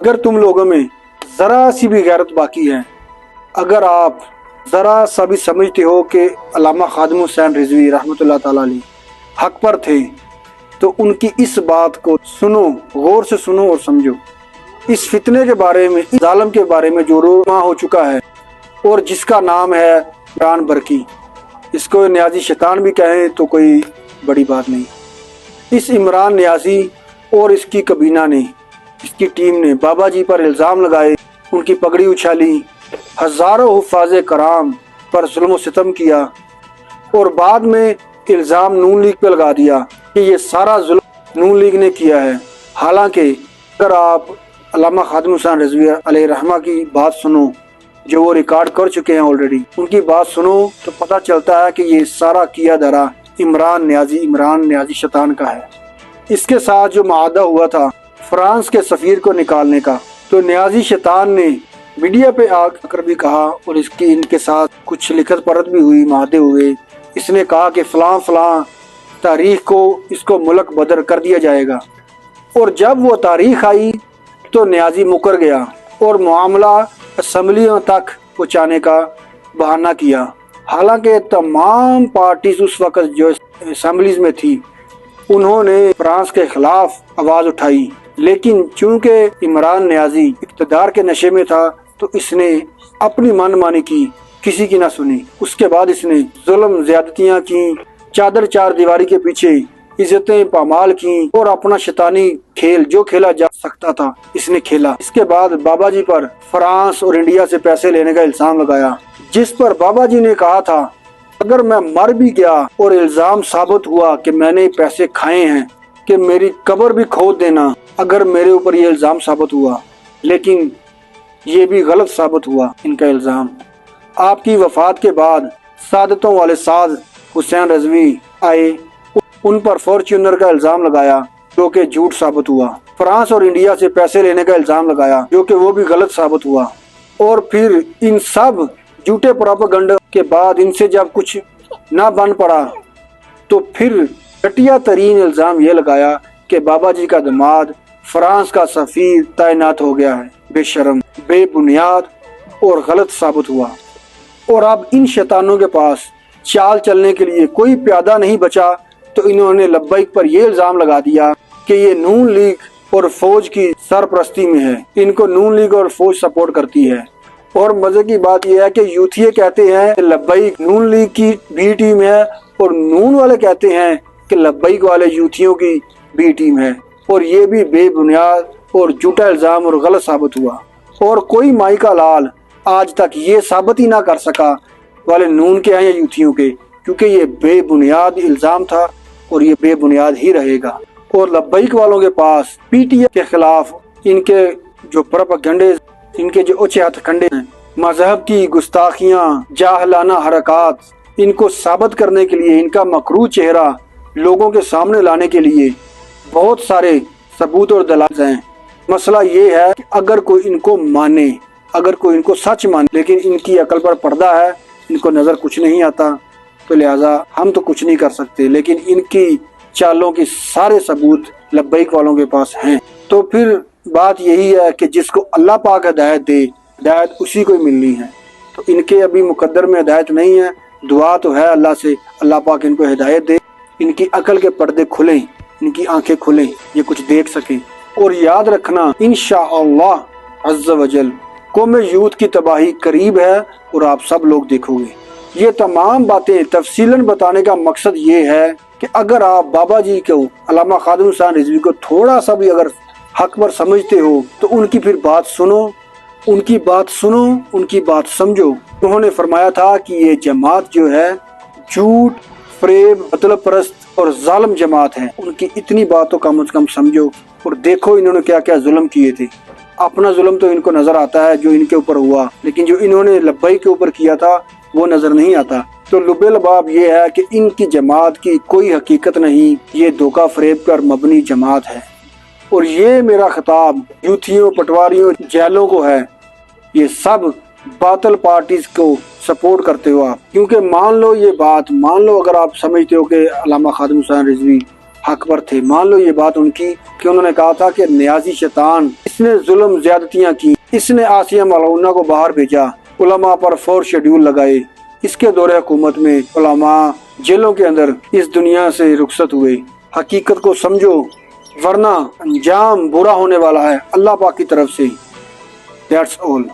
اگر تم لوگوں میں ذرا سی بھی غیرت باقی ہے، اگر آپ ذرا سا بھی سمجھتے ہو کہ علامہ خادم حسین رضوی رحمۃ اللہ تعالیٰ علیہ حق پر تھے، تو ان کی اس بات کو سنو، غور سے سنو اور سمجھو۔ اس فتنے کے بارے میں، اس ظالم کے بارے میں جو رونما ہو چکا ہے اور جس کا نام ہے عمران برقی، اس کو نیازی شیطان بھی کہیں تو کوئی بڑی بات نہیں۔ اس عمران نیازی اور اس کی کابینہ نے، اس کی ٹیم نے بابا جی پر الزام لگائے، ان کی پگڑی اچھالی، ہزاروں حفاظ کرام پر ظلم و ستم کیا، اور بعد میں الزام نون لیگ پہ لگا دیا کہ یہ سارا ظلم نون لیگ نے کیا ہے۔ حالانکہ اگر آپ علامہ خادم حسین رضوی علیہ رحمہ کی بات سنو، جو وہ ریکارڈ کر چکے ہیں آلریڈی، ان کی بات سنو تو پتہ چلتا ہے کہ یہ سارا کیا دھرا عمران نیازی شیطان کا ہے۔ اس کے ساتھ جو معاہدہ ہوا تھا فرانس کے سفیر کو نکالنے کا، تو نیازی شیطان نے میڈیا پہ آ کر بھی کہا، اور ان کے ساتھ کچھ لکھت پڑھت بھی ہوئی، معاہدے ہوئے۔ اس نے کہا کہ فلاں فلاں تاریخ کو اس کو ملک بدر کر دیا جائے گا، اور جب وہ تاریخ آئی تو نیازی مکر گیا اور معاملہ اسمبلیوں تک پہنچانے کا بہانہ کیا۔ حالانکہ تمام پارٹیز اس وقت جو اسمبلیز میں تھی انہوں نے فرانس کے خلاف آواز اٹھائی، لیکن چونکہ عمران نیازی اقتدار کے نشے میں تھا تو اس نے اپنی من مانی کی، کسی کی نہ سنی۔ اس کے بعد اس نے ظلم زیادتیاں کی، چادر چار دیواری کے پیچھے عزتیں پامال کی، اور اپنا شیطانی کھیل جو کھیلا جا سکتا تھا اس نے کھیلا۔ اس کے بعد بابا جی پر فرانس اور انڈیا سے پیسے لینے کا الزام لگایا، جس پر بابا جی نے کہا تھا اگر میں مر بھی گیا اور الزام ثابت ہوا کہ میں نے پیسے کھائے ہیں کہ میری قبر بھی کھود دینا اگر میرے اوپر یہ الزام ثابت ہوا، لیکن یہ بھی غلط ثابت ہوا ان کا الزام۔ آپ کی وفات کے بعد سعادتوں والے ساز حسین رضوی آئے، ان پر فارچونر کا الزام لگایا جو کہ جھوٹ ثابت ہوا، فرانس اور انڈیا سے پیسے لینے کا الزام لگایا جو کہ وہ بھی غلط ثابت ہوا، اور پھر ان سب جھوٹے پروپیگنڈے کے بعد ان سے جب کچھ نہ بن پڑا تو پھر گھٹیا ترین الزام یہ لگایا کہ بابا جی کا داماد فرانس کا سفیر تعینات ہو گیا ہے۔ بے شرم، بے بنیاد اور غلط ثابت ہوا۔ اور اب ان شیطانوں کے پاس چال چلنے کے لیے کوئی پیادہ نہیں بچا، تو انہوں نے لبیک پر یہ الزام لگا دیا کہ یہ نون لیگ اور فوج کی سرپرستی میں ہے، ان کو نون لیگ اور فوج سپورٹ کرتی ہے۔ اور مزے کی بات یہ ہے کہ یوتھیے کہتے ہیں کہ لبیک نون لیگ کی بی ٹیم ہے، اور نون والے کہتے ہیں کہ لبیک والے یوتھیوں کی بی ٹیم ہے، اور یہ بھی بے بنیاد اور جھوٹا الزام اور غلط ثابت ہوا۔ اور کوئی مائی کا لال آج تک یہ ثابت ہی نہ کر سکا والے نون کے ہیں یا یوتھیوں کے، کیونکہ یہ بے بنیاد الزام تھا اور یہ بے بنیاد ہی رہے گا۔ اور لبیک والوں کے پاس پی ٹی اے کے خلاف ان کے جو پروپیگنڈے، ان کے جو اونچے ہتھ کنڈے ہیں، مذہب کی گستاخیاں، جاہلانہ حرکات، ان کو ثابت کرنے کے لیے، ان کا مکروہ چہرہ لوگوں کے سامنے لانے کے لیے بہت سارے ثبوت اور دلائل ہیں۔ مسئلہ یہ ہے کہ اگر کوئی ان کو مانے، اگر کوئی ان کو سچ مانے، لیکن ان کی عقل پر پردہ ہے، ان کو نظر کچھ نہیں آتا، تو لہٰذا ہم تو کچھ نہیں کر سکتے، لیکن ان کی چالوں کی سارے ثبوت لبیک والوں کے پاس ہیں۔ تو پھر بات یہی ہے کہ جس کو اللہ پاک ہدایت دے، ہدایت اسی کو ہی ملنی ہے۔ تو ان کے ابھی مقدر میں ہدایت نہیں ہے، دعا تو ہے اللہ سے، اللہ پاک ان کو ہدایت دے، ان کی عقل کے پردے کھلیں، ان کی آنکھیں کھلیں، یہ کچھ دیکھ سکیں۔ اور یاد رکھنا انشاءاللہ عز و جل قوم یوتھ کی تباہی قریب ہے، اور آپ سب لوگ دیکھو گے۔ یہ تمام باتیں تفصیلاً بتانے کا مقصد یہ ہے کہ اگر آپ بابا جی کو، علامہ خادم حسین رضوی کو تھوڑا سا بھی اگر حق پر سمجھتے ہو تو ان کی پھر بات سنو، ان کی بات سنو، ان کی بات سمجھو۔ انہوں نے فرمایا تھا کہ یہ جماعت جو ہے جھوٹ، فریب، مطلب پرست اور ظالم جماعت ہے، ان کی اتنی بات تو کم از کم سمجھو، اور دیکھو انہوں نے کیا کیا ظلم کیے تھے۔ اپنا ظلم تو ان کو نظر آتا ہے جو ان کے اوپر ہوا، لیکن جو انہوں نے لبیک کے اوپر کیا تھا وہ نظر نہیں آتا۔ تو لب لباب یہ ہے کہ ان کی جماعت کی کوئی حقیقت نہیں، یہ دھوکہ فریب پر مبنی جماعت ہے۔ اور یہ میرا خطاب یوتھیوں، پٹواریوں، جیلوں کو ہے، یہ سب باطل پارٹیز کو سپورٹ کرتے ہو آپ، کیونکہ مان لو یہ بات، مان لو اگر آپ سمجھتے ہو کہ علامہ خادم حسین رضوی حق پر تھے۔ مان لو یہ بات ان کی کہ انہوں نے کہا تھا کہ نیازی شیطان، اس نے ظلم زیادتیاں کی، اس نے آسیہ ملعونہ کو باہر بھیجا، علماء پر 4 شیڈول لگائے۔ اس کے دور حکومت میں علماء جیلوں کے اندر اس دنیا سے رخصت ہوئے۔ حقیقت کو سمجھو ورنہ انجام برا ہونے والا ہے اللہ پاک کی طرف سے۔ That's all.